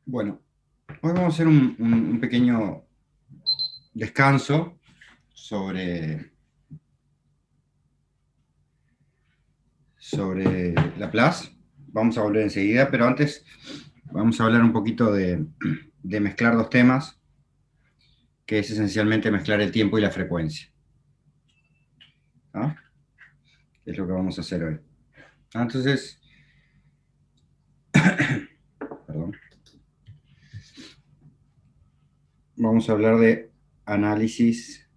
Bueno, hoy vamos a hacer un pequeño descanso sobre Laplace. Vamos a volver enseguida, pero antes vamos a hablar un poquito de mezclar dos temas, que es esencialmente mezclar el tiempo y la frecuencia. ¿Ah? Es lo que vamos a hacer hoy. Entonces, perdón, vamos a hablar de análisis.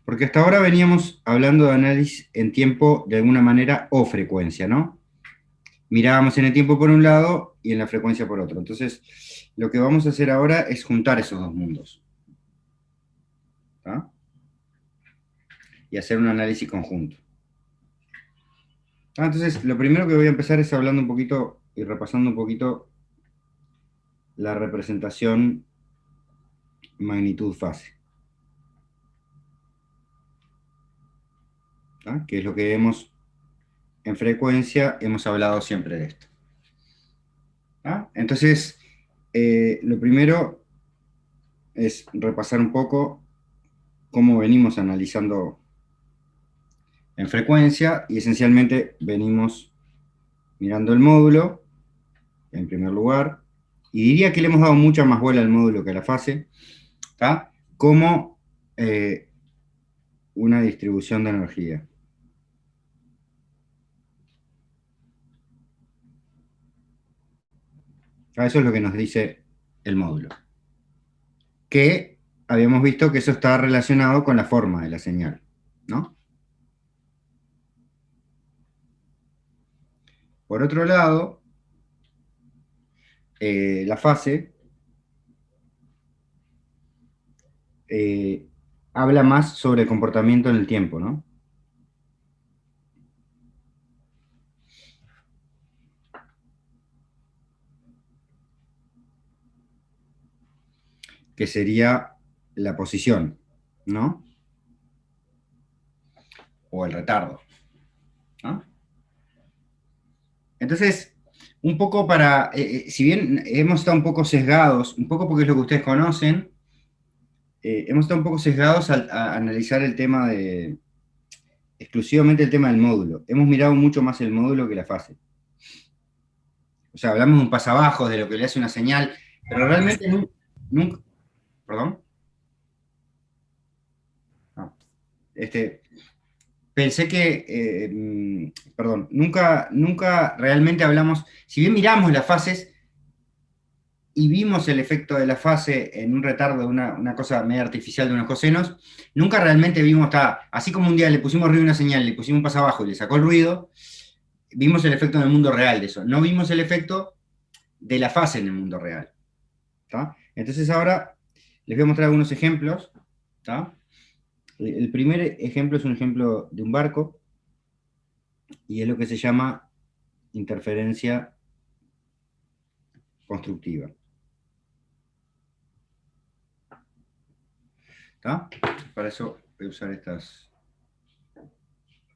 Porque hasta ahora veníamos hablando de análisis en tiempo de alguna manera o frecuencia, ¿no? Mirábamos en el tiempo por un lado y en la frecuencia por otro. Entonces, lo que vamos a hacer ahora es juntar esos dos mundos, ¿tá? Y hacer un análisis conjunto. Entonces, lo primero que voy a empezar es hablando un poquito y repasando un poquito la representación magnitud-fase, ¿tá? Que es lo que vemos en frecuencia, hemos hablado siempre de esto. ¿Tá? Entonces, lo primero es repasar un poco cómo venimos analizando en frecuencia y esencialmente venimos mirando el módulo en primer lugar, y diría que le hemos dado mucha más bola al módulo que a la fase, ¿tá? Como una distribución de energía. Eso es lo que nos dice el módulo. Que habíamos visto que eso está relacionado con la forma de la señal, ¿no? Por otro lado, la fase eh, habla más sobre el comportamiento en el tiempo, ¿no? Que sería la posición, ¿no? O el retardo, ¿no? Entonces, un poco si bien hemos estado un poco sesgados, un poco porque es lo que ustedes conocen, hemos estado un poco sesgados a analizar el tema exclusivamente el tema del módulo. Hemos mirado mucho más el módulo que la fase. O sea, hablamos de un pasabajo, de lo que le hace una señal, pero realmente nunca, perdón. Ah, este, pensé que, perdón, nunca realmente hablamos, si bien miramos las fases, y vimos el efecto de la fase en un retardo de una cosa media artificial de unos cosenos, nunca realmente vimos, así como un día le pusimos ruido a una señal, le pusimos un pasabajo y le sacó el ruido, vimos el efecto en el mundo real de eso. No vimos el efecto de la fase en el mundo real. ¿Tá? Entonces ahora les voy a mostrar algunos ejemplos. ¿Tá? El primer ejemplo es un ejemplo de un barco y es lo que se llama interferencia constructiva. ¿Tá? Para eso voy a usar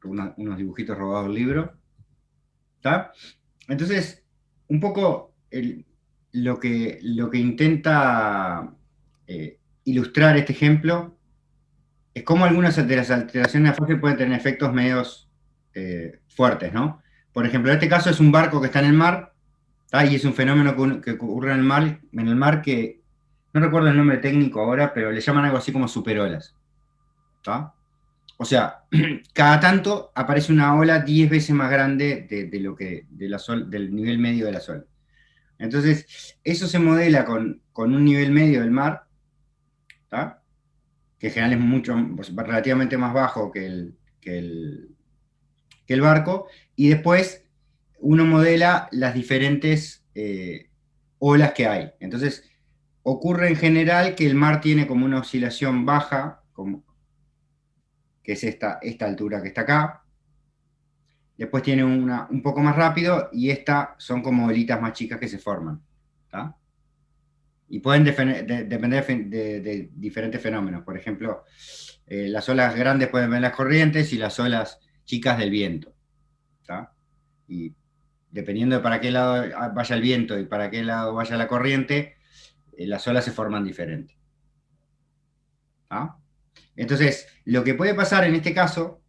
unos dibujitos robados del libro. ¿Tá? Entonces, un poco lo que intenta ilustrar este ejemplo es cómo algunas de las alteraciones de la fase pueden tener efectos medios fuertes, ¿no? Por ejemplo, en este caso es un barco que está en el mar, ¿tá? Y es un fenómeno que ocurre en el mar que no recuerdo el nombre técnico ahora, pero le llaman algo así como superolas. ¿Tá? O sea, cada tanto aparece una ola 10 veces más grande del nivel medio de la Sol. Entonces, eso se modela con un nivel medio del mar, ¿tá? Que en general es pues, relativamente más bajo que el barco, y después uno modela las diferentes olas que hay. Entonces, ocurre en general que el mar tiene como una oscilación baja, que es esta altura que está acá. Después tiene un poco más rápido y estas son como olitas más chicas que se forman. ¿Tá? Y pueden depender de diferentes fenómenos. Por ejemplo, las olas grandes pueden ver las corrientes y las olas chicas del viento. ¿Tá? Y dependiendo de para qué lado vaya el viento y para qué lado vaya la corriente, las olas se forman diferentes. ¿Tá? Entonces, lo que puede pasar en este caso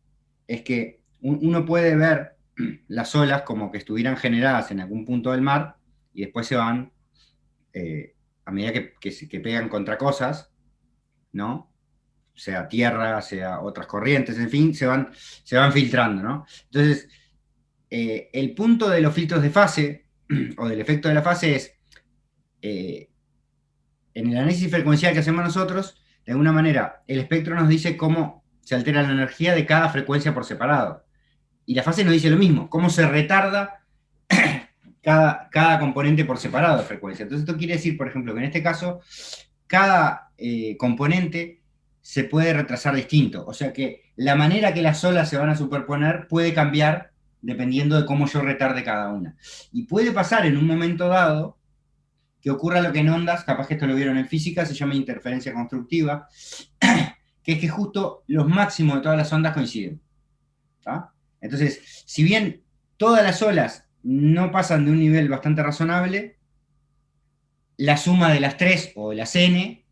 es que uno puede ver las olas como que estuvieran generadas en algún punto del mar y después se van, a medida que pegan contra cosas, ¿no? Sea tierra, sea otras corrientes, en fin, se van filtrando, ¿no? Entonces, el punto de los filtros de fase o del efecto de la fase es, en el análisis frecuencial que hacemos nosotros, de alguna manera, el espectro nos dice cómo se altera la energía de cada frecuencia por separado. Y la fase nos dice lo mismo, cómo se retarda cada componente por separado de frecuencia. Entonces esto quiere decir, por ejemplo, que en este caso, cada componente se puede retrasar distinto. O sea que la manera que las olas se van a superponer puede cambiar dependiendo de cómo yo retarde cada una. Y puede pasar en un momento dado que ocurra lo que en ondas, capaz que esto lo vieron en física, se llama interferencia constructiva, que es que justo los máximos de todas las ondas coinciden. ¿Tá? Entonces, si bien todas las olas no pasan de un nivel bastante razonable, la suma de las tres o de las n,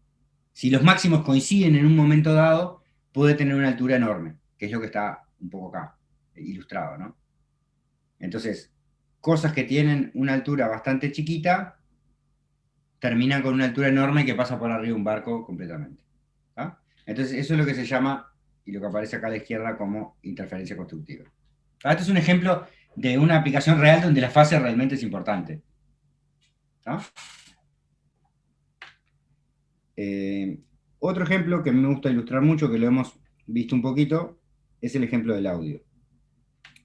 si los máximos coinciden en un momento dado, puede tener una altura enorme, que es lo que está un poco acá ilustrado, ¿no? Entonces, cosas que tienen una altura bastante chiquita terminan con una altura enorme que pasa por arriba de un barco completamente. ¿Tá? Entonces, eso es lo que se llama, y lo que aparece acá a la izquierda, como interferencia constructiva. Este es un ejemplo de una aplicación real donde la fase realmente es importante. ¿Tá? Otro ejemplo que me gusta ilustrar mucho, que lo hemos visto un poquito, es el ejemplo del audio.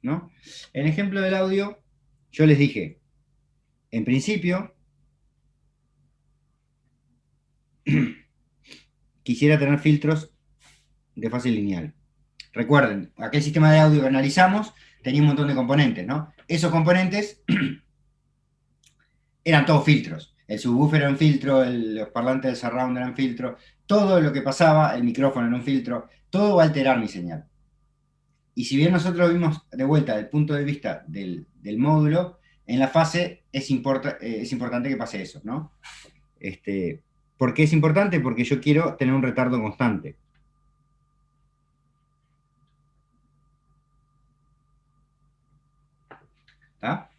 ¿No? En el ejemplo del audio, yo les dije, en principio, quisiera tener filtros de fase lineal. Recuerden, aquel sistema de audio que analizamos tenía un montón de componentes, ¿no? Esos componentes eran todos filtros. El subwoofer era un filtro, los parlantes del surround eran filtro, todo lo que pasaba, el micrófono era un filtro, todo va a alterar mi señal. Y si bien nosotros lo vimos de vuelta desde el punto de vista del módulo, en la fase es importante que pase eso, ¿no? ¿Por qué es importante? Porque yo quiero tener un retardo constante. ¿Tá?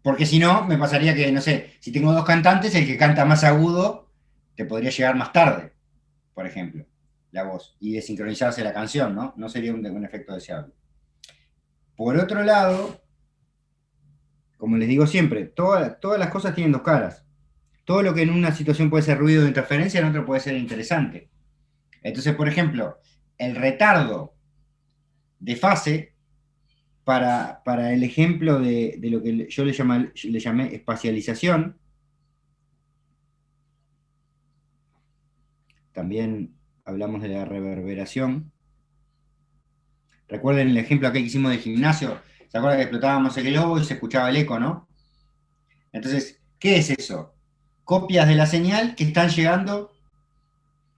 Porque si no, me pasaría que, no sé, si tengo dos cantantes, el que canta más agudo te podría llegar más tarde, por ejemplo, la voz, y desincronizarse la canción, ¿no? No sería un efecto deseable. Por otro lado, como les digo siempre, todas las cosas tienen dos caras. Todo lo que en una situación puede ser ruido de interferencia, en otra puede ser interesante. Entonces, por ejemplo, el retardo de fase, para el ejemplo de lo que yo le llamé espacialización, también hablamos de la reverberación. Recuerden el ejemplo aquel que hicimos del gimnasio, ¿se acuerdan que explotábamos el globo y se escuchaba el eco, no? Entonces, ¿qué es eso? Copias de la señal que están llegando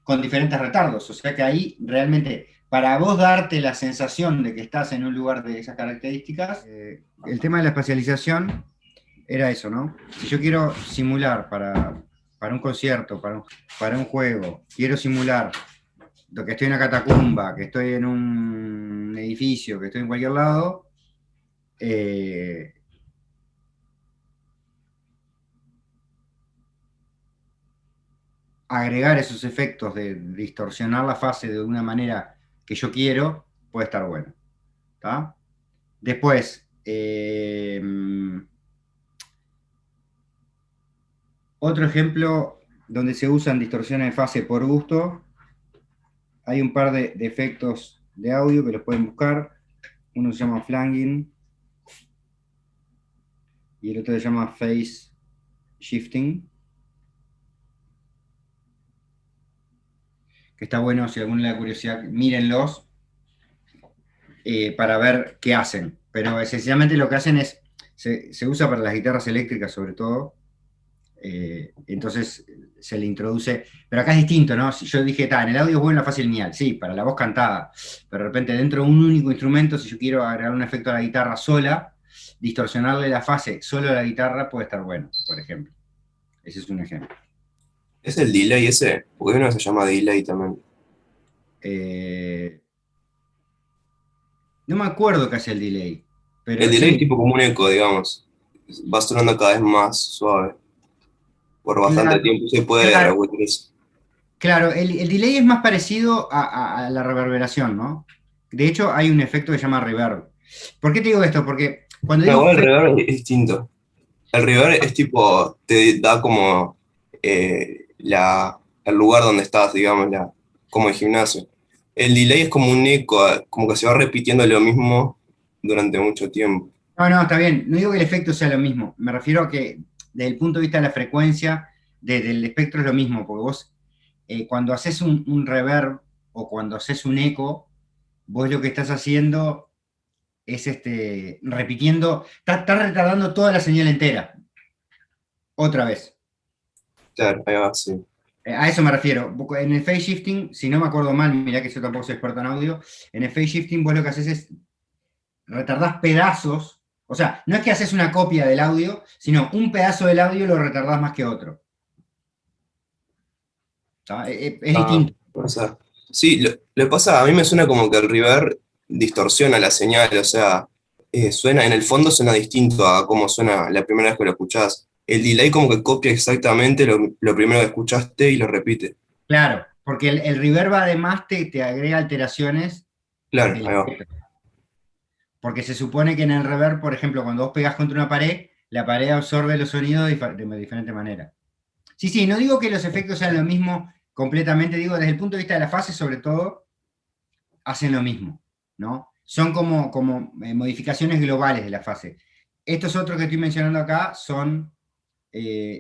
con diferentes retardos. O sea que ahí realmente, para vos darte la sensación de que estás en un lugar de esas características, el tema de la espacialización era eso, ¿no? Si yo quiero simular para un concierto, para un juego, quiero simular que estoy en una catacumba, que estoy en un edificio, que estoy en cualquier lado, agregar esos efectos de distorsionar la fase de una manera que yo quiero, puede estar bueno. ¿Tá? Después, otro ejemplo donde se usan distorsiones de fase por gusto, hay un par de efectos de audio que los pueden buscar. Uno se llama flanging y el otro se llama phase shifting. Que está bueno, si alguno le da curiosidad, mírenlos para ver qué hacen. Pero esencialmente lo que hacen es, se usa para las guitarras eléctricas sobre todo, entonces se le introduce, pero acá es distinto, ¿no? Si yo dije, en el audio es bueno la fase lineal, sí, para la voz cantada, pero de repente dentro de un único instrumento, si yo quiero agregar un efecto a la guitarra sola, distorsionarle la fase solo a la guitarra puede estar bueno, por ejemplo. Ese es un ejemplo. ¿Es el delay ese? Porque hay uno que se llama delay también. Eh, no me acuerdo qué hace el delay, El pero delay es sí, tipo como un eco, digamos. Va sonando cada vez más suave. Por bastante claro, tiempo se puede claro, regular eso. claro, el delay es más parecido a la reverberación, ¿no? De hecho, hay un efecto que se llama reverb. ¿Por qué te digo esto? Porque cuando No, digo igual el reverb es distinto. El reverb es tipo, te da como el lugar donde estás, digamos, como el gimnasio. El delay es como un eco, como que se va repitiendo lo mismo durante mucho tiempo. no, no, está bien. No digo que el efecto sea lo mismo. Me refiero a que desde el punto de vista de la frecuencia del espectro es lo mismo, porque vos cuando haces un reverb o cuando haces un eco, vos lo que estás haciendo es repitiendo, estás retardando toda la señal entera, otra vez. Claro, ahí va, sí. A eso me refiero. En el phase shifting, si no me acuerdo mal, mirá que yo tampoco soy experto en audio, en el phase shifting vos lo que haces es retardás pedazos, o sea, no es que haces una copia del audio, sino un pedazo del audio lo retardás más que otro. Es Ah, distinto. puede ser. Sí, lo que pasa, a mí me suena como que el reverb distorsiona la señal, o sea, suena, en el fondo suena distinto a cómo suena la primera vez que lo escuchás. El delay como que copia exactamente lo primero que escuchaste y lo repite. Claro, porque el reverb además te agrega alteraciones Claro, del ahí va. efecto. Porque se supone que en el reverb, por ejemplo, cuando vos pegás contra una pared, la pared absorbe los sonidos de diferente manera. Sí, sí, no digo que los efectos sean lo mismo completamente, digo desde el punto de vista de la fase, sobre todo, hacen lo mismo, ¿no? Son como modificaciones globales de la fase. Estos otros que estoy mencionando acá son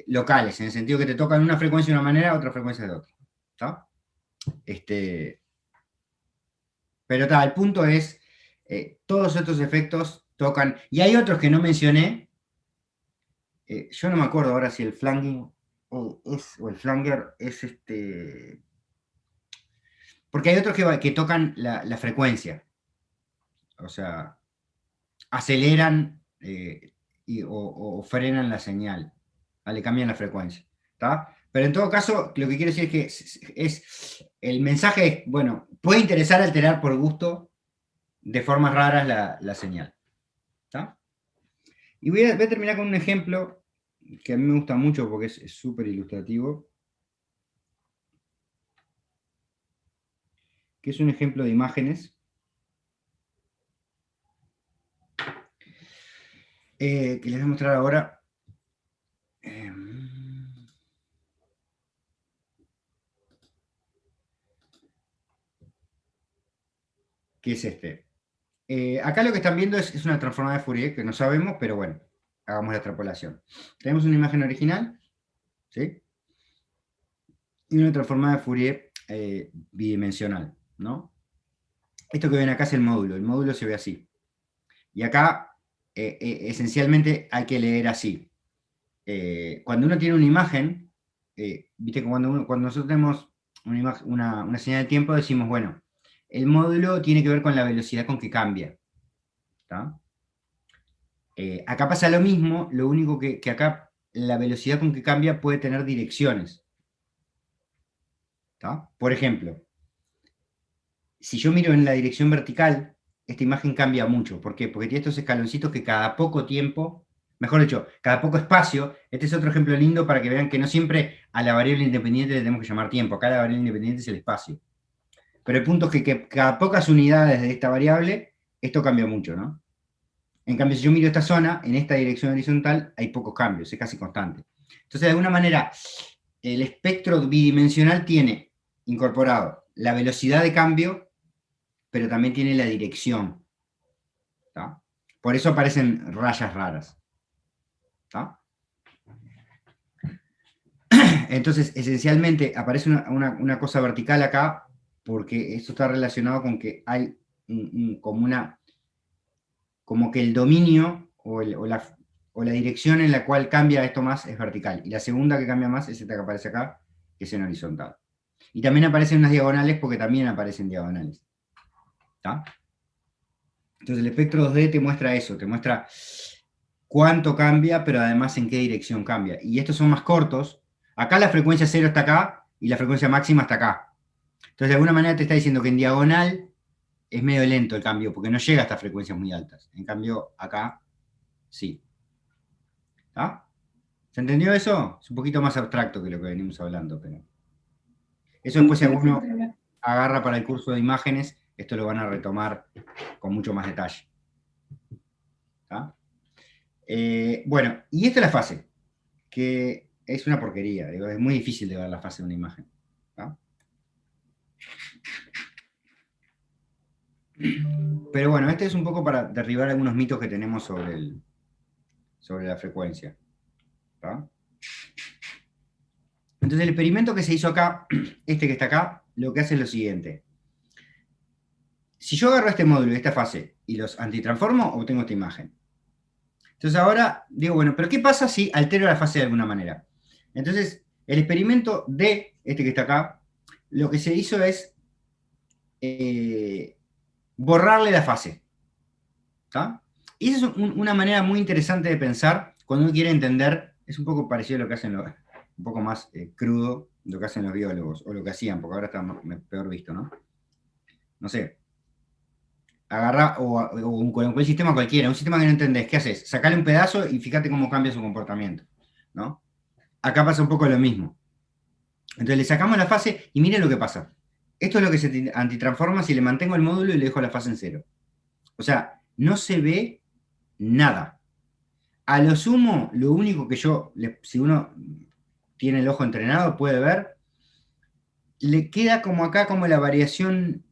locales, en el sentido que te tocan una frecuencia de una manera, otra frecuencia de otra. ¿Está? Este, pero el punto es, todos estos efectos tocan, y hay otros que no mencioné, yo no me acuerdo ahora si el flanging o el flanger es porque hay otros que tocan la frecuencia, o sea, aceleran o frenan la señal, le cambian la frecuencia. ¿Está? Pero en todo caso, lo que quiero decir es que el mensaje es, bueno, puede interesar alterar por gusto de formas raras la señal. ¿Está? Y voy a terminar con un ejemplo que a mí me gusta mucho porque es súper ilustrativo, que es un ejemplo de imágenes que les voy a mostrar ahora. Que es este. Acá lo que están viendo es una transformada de Fourier, que no sabemos, pero bueno, hagamos la extrapolación. Tenemos una imagen original, ¿sí? Y una transformada de Fourier bidimensional, ¿no? Esto que ven acá es el módulo se ve así. Y acá, esencialmente, hay que leer así. Cuando uno tiene una imagen, viste que cuando nosotros tenemos una señal de tiempo, decimos, bueno, el módulo tiene que ver con la velocidad con que cambia. ¿Está? Acá pasa lo mismo, lo único que acá la velocidad con que cambia puede tener direcciones. ¿Está? Por ejemplo, si yo miro en la dirección vertical, esta imagen cambia mucho. ¿Por qué? Porque tiene estos escaloncitos que cada poco tiempo, mejor dicho, cada poco espacio, este es otro ejemplo lindo para que vean que no siempre a la variable independiente le tenemos que llamar tiempo, acá la variable independiente es el espacio. Pero el punto es que cada pocas unidades de esta variable, esto cambia mucho, ¿no? En cambio, si yo miro esta zona, en esta dirección horizontal, hay pocos cambios, es casi constante. Entonces, de alguna manera, el espectro bidimensional tiene incorporado la velocidad de cambio, pero también tiene la dirección. ¿Tá? Por eso aparecen rayas raras. ¿Tá? Entonces, esencialmente, aparece una cosa vertical acá, porque esto está relacionado con que hay como que el dominio o o la dirección en la cual cambia esto más es vertical. Y la segunda que cambia más es esta que aparece acá, que es en horizontal. Y también aparecen unas diagonales porque también aparecen diagonales. ¿Está? Entonces el espectro 2D te muestra eso, te muestra cuánto cambia, pero además en qué dirección cambia. Y estos son más cortos. Acá la frecuencia cero está acá y la frecuencia máxima está acá. Entonces de alguna manera te está diciendo que en diagonal es medio lento el cambio, porque no llega a estas frecuencias muy altas. En cambio, acá sí. ¿Está? ¿Se entendió eso? Es un poquito más abstracto que lo que venimos hablando, pero... Eso después si alguno agarra para el curso de imágenes, esto lo van a retomar con mucho más detalle. ¿Está? Bueno, y esta es la fase, que es una porquería, digo, es muy difícil de ver la fase de una imagen. ¿Está? Pero bueno, este es un poco para derribar algunos mitos que tenemos sobre la frecuencia. ¿Está? Entonces el experimento que se hizo acá, este que está acá, lo que hace es lo siguiente. Si yo agarro este módulo y esta fase y los antitransformo, obtengo esta imagen. Entonces ahora digo, bueno, pero ¿qué pasa si altero la fase de alguna manera? Entonces, el experimento de este que está acá, lo que se hizo es borrarle la fase. ¿Está? Y esa es una manera muy interesante de pensar cuando uno quiere entender, es un poco parecido a lo que hacen un poco más crudo, lo que hacen los biólogos, o lo que hacían, porque ahora está peor visto, ¿no? No sé, agarra o un sistema cualquiera, un sistema que no entendés, ¿qué haces? Sacale un pedazo y fíjate cómo cambia su comportamiento, ¿no? Acá pasa un poco lo mismo. Entonces le sacamos la fase y miren lo que pasa. Esto es lo que se antitransforma si le mantengo el módulo y le dejo la fase en cero. O sea, no se ve nada. A lo sumo, lo único que si uno tiene el ojo entrenado, puede ver, le queda como acá como la variación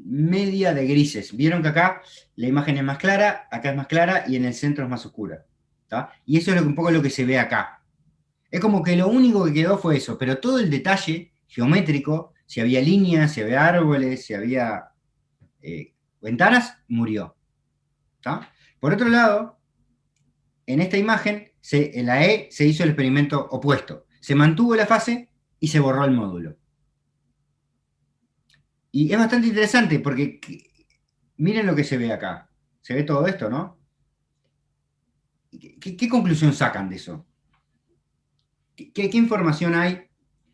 media de grises. Vieron que acá la imagen es más clara, acá es más clara y en el centro es más oscura. ¿Tá? Y eso es un poco lo que se ve acá. Es como que lo único que quedó fue eso, pero todo el detalle geométrico, si había líneas, si había árboles, si había ventanas, murió. ¿Tá? Por otro lado, en esta imagen, en la E se hizo el experimento opuesto. Se mantuvo la fase y se borró el módulo. Y es bastante interesante porque miren lo que se ve acá. Se ve todo esto, ¿no? ¿Qué conclusión sacan de eso? ¿Qué información hay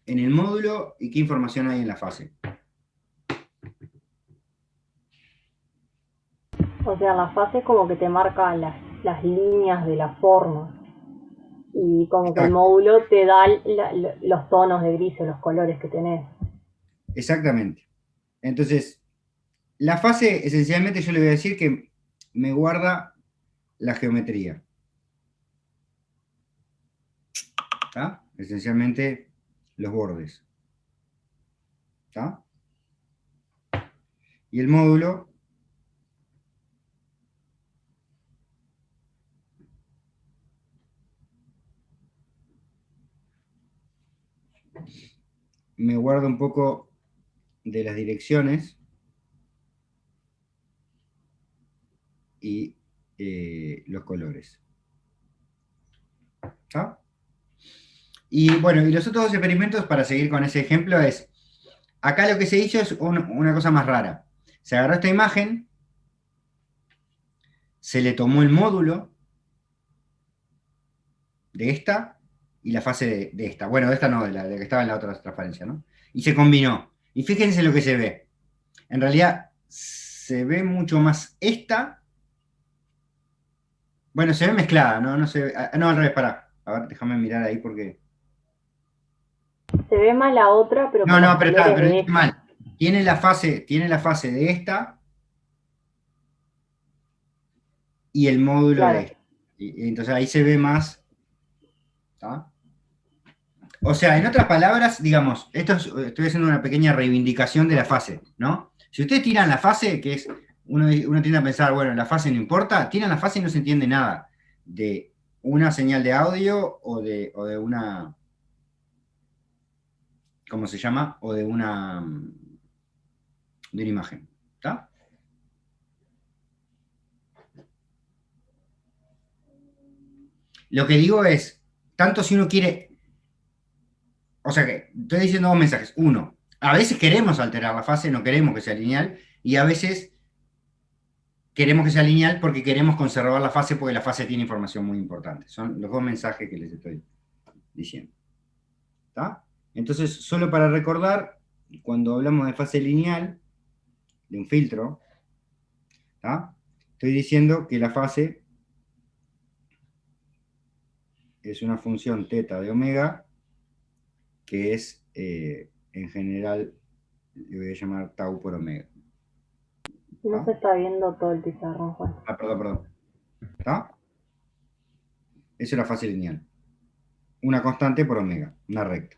en el módulo y qué información hay en la fase? O sea, la fase como que te marca las líneas de la forma y como que el Exacto, módulo te da los tonos de gris o los colores que tenés. exactamente. Entonces, la fase, esencialmente, yo le voy a decir que me guarda la geometría. ¿Tá? Esencialmente, los bordes. ¿Tá? Y el módulo me guarda un poco de las direcciones y los colores. ¿Tá? Y bueno, y los otros dos experimentos, para seguir con ese ejemplo, es, acá lo que se hizo es una cosa más rara. Se agarró esta imagen, se le tomó el módulo de esta y la fase de esta. Bueno, de esta no, de que estaba en la otra transparencia, ¿no? Y se combinó. Y fíjense lo que se ve. En realidad, se ve mucho más esta. Bueno, se ve mezclada, ¿no? No, no, al revés, pará. A ver, déjame mirar ahí porque... Se ve más la otra, pero No, con los no, pero está, colores pero de dije esta. mal. Tiene la fase de esta y el módulo de Claro. este. Y entonces ahí se ve más. ¿Tá? O sea, en otras palabras, digamos, estoy haciendo una pequeña reivindicación de la fase, ¿no? Si ustedes tiran la fase, que es, uno tiende a pensar, bueno, la fase no importa, tiran la fase y no se entiende nada de una señal de audio o de una, ¿cómo se llama? O de una imagen, ¿está? Lo que digo es, tanto si uno quiere, o sea que estoy diciendo dos mensajes. Uno, a veces queremos alterar la fase, no queremos que sea lineal, y a veces queremos que sea lineal porque queremos conservar la fase porque la fase tiene información muy importante. Son los dos mensajes que les estoy diciendo. ¿Está? Entonces, solo para recordar, cuando hablamos de fase lineal, de un filtro, ¿está? Estoy diciendo que la fase es una función teta de omega que es, en general, le voy a llamar tau por omega. No ¿Está? se está viendo todo el pizarrón, Juan. Ah, perdón. ¿Está? Esa es la fase lineal. Una constante por omega, una recta.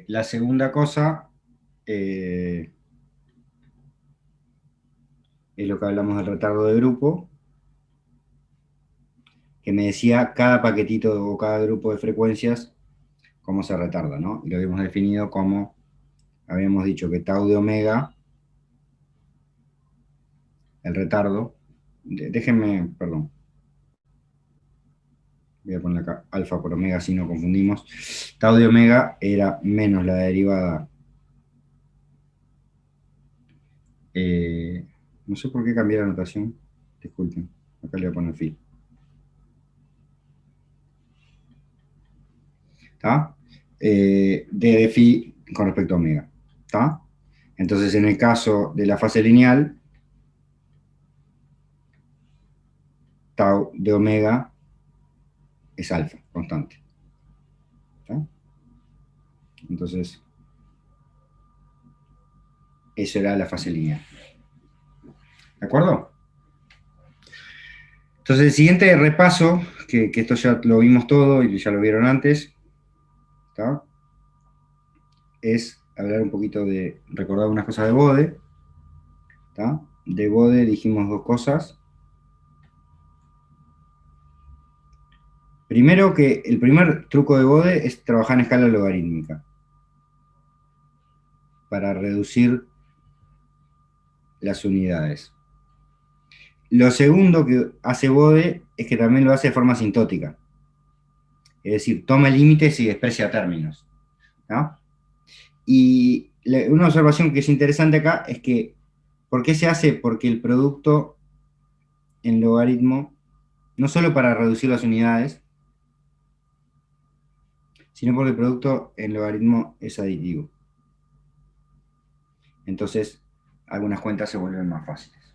La segunda cosa es lo que hablamos del retardo de grupo, que me decía cada paquetito o cada grupo de frecuencias cómo se retarda, ¿no? Y lo habíamos definido como, habíamos dicho que tau de omega, el retardo, déjenme, perdón, voy a poner acá alfa por omega si no confundimos, tau de omega era menos la derivada, no sé por qué cambié la notación, disculpen, acá le voy a poner phi. ¿Está? De phi con respecto a omega. ¿Está? Entonces, en el caso de la fase lineal, tau de omega es alfa, constante. ¿Está? Entonces, eso era la fase lineal. ¿De acuerdo? Entonces, el siguiente repaso, que esto ya lo vimos todo y ya lo vieron antes, ¿está? Es hablar un poquito de, recordar unas cosas de Bode. ¿Está? De Bode dijimos dos cosas. Primero que el primer truco de Bode es trabajar en escala logarítmica para reducir las unidades. Lo segundo que hace Bode es que también lo hace de forma asintótica. Es decir, toma límites y desprecia términos. ¿No? Y una observación que es interesante acá es que, ¿por qué se hace? Porque el producto en logaritmo, no solo para reducir las unidades, sino porque el producto en logaritmo es aditivo. Entonces, algunas cuentas se vuelven más fáciles.